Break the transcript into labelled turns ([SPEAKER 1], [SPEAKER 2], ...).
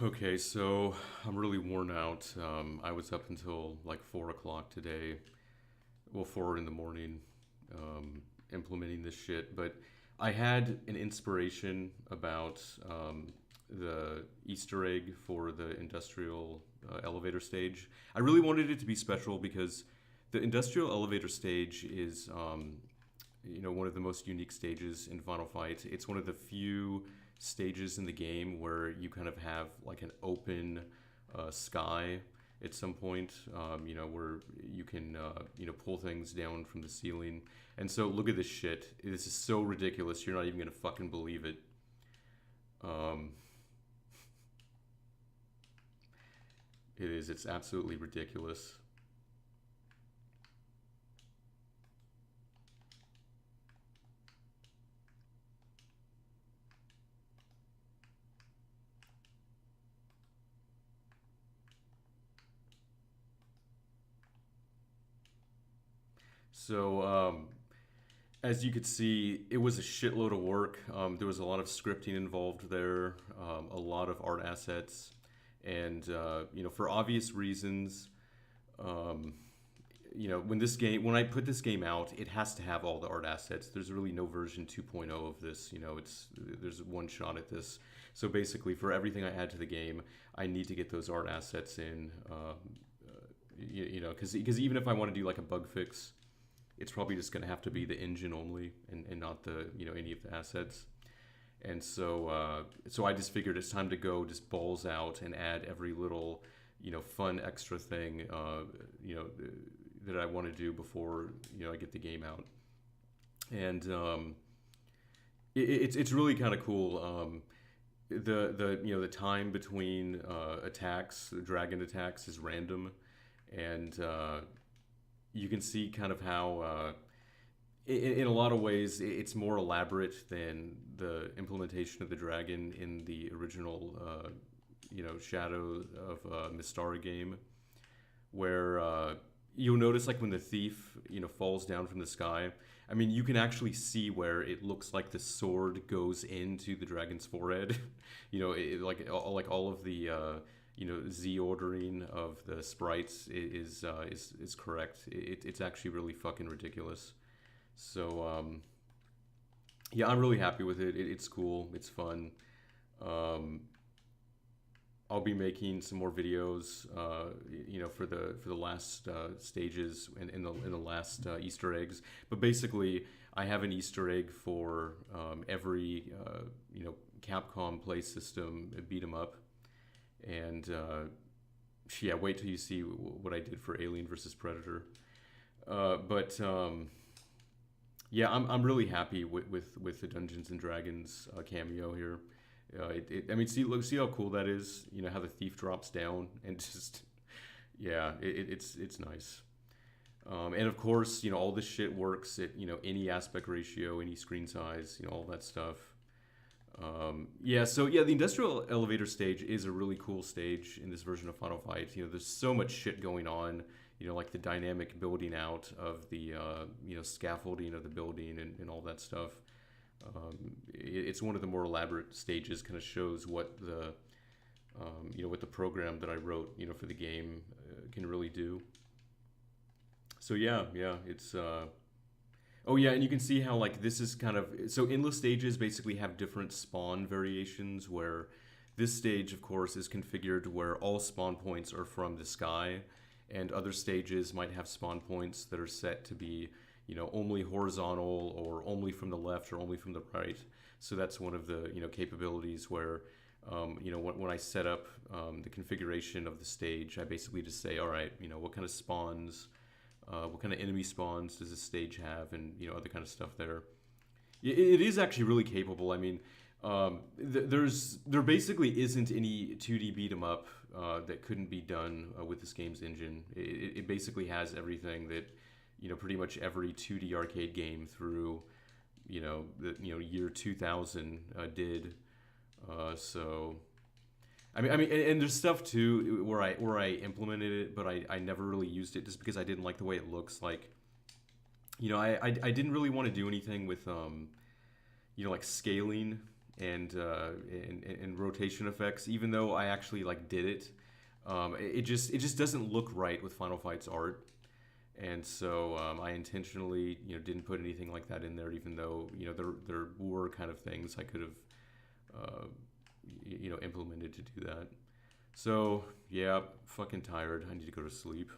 [SPEAKER 1] Okay, so I'm really worn out. I was up until like 4 o'clock today, well, 4 in the morning, implementing this shit. But I had an inspiration about the Easter egg for the industrial elevator stage. I really wanted it to be special because the industrial elevator stage is, one of the most unique stages in Final Fight. It's one of the few stages in the game where you kind of have like an open sky at some point, where you can, pull things down from the ceiling. And so look at this shit. This is so ridiculous. You're not even gonna fucking believe it. Um, it is. It's absolutely ridiculous. So, as you could see, it was a shitload of work. There was a lot of scripting involved there, a lot of art assets, and for obvious reasons, um, when I put this game out, it has to have all the art assets. There's really no version 2.0 of this. There's one shot at this. So basically, for everything I add to the game, I need to get those art assets in. Because even if I want to do like a bug fix, it's probably just going to have to be the engine only and not the any of the assets. And so I just figured it's time to go just balls out and add every little fun extra thing that I want to do before I get the game out. And it's really kind of cool. The time between attacks, dragon attacks, is random, and you can see kind of how, in a lot of ways, it's more elaborate than the implementation of the dragon in the original, Shadow of Mystara game, where you'll notice like when the thief, falls down from the sky. I mean, you can actually see where it looks like the sword goes into the dragon's forehead. Like all of the Z ordering of the sprites is correct. It's actually really fucking ridiculous. So yeah, I'm really happy with it. It's cool. It's fun. Um, I'll be making some more videos, for the last stages and in the last Easter eggs. But basically, I have an Easter egg for every Capcom play system beat 'em up, and yeah, wait till you see what I did for Alien versus Predator. But yeah, I'm really happy with the Dungeons and Dragons cameo here. I mean, see how cool that is. How the thief drops down and just yeah, it's nice. And of course, all this shit works at any aspect ratio, any screen size, all that stuff. Yeah, so yeah, the industrial elevator stage is a really cool stage in this version of Final Fight. There's so much shit going on. Like the dynamic building out of the scaffolding of the building and all that stuff. It's one of the more elaborate stages. Kind of shows what the program that I wrote for the game can really do. So yeah, it's oh yeah, and you can see how like this is kind of so endless stages basically have different spawn variations where this stage of course is configured where all spawn points are from the sky, and other stages might have spawn points that are set to be only horizontal or only from the left or only from the right. So that's one of the capabilities where when I set up the configuration of the stage, I basically just say, all right, what kind of spawns, what kind of enemy spawns does this stage have, and other kind of stuff there. It is actually really capable. I mean, there basically isn't any 2D beat 'em up that couldn't be done with this game's engine. It basically has everything that pretty much every 2D arcade game through the year 2000 did. So and there's stuff too where I implemented it, but I never really used it just because I didn't like the way it looks. Like I didn't really want to do anything with like scaling and rotation effects. Even though I actually like did it, it just doesn't look right with Final Fight's art. And so I intentionally, didn't put anything like that in there, even though there were kind of things I could have, uh, implemented to do that. So yeah, fucking tired. I need to go to sleep.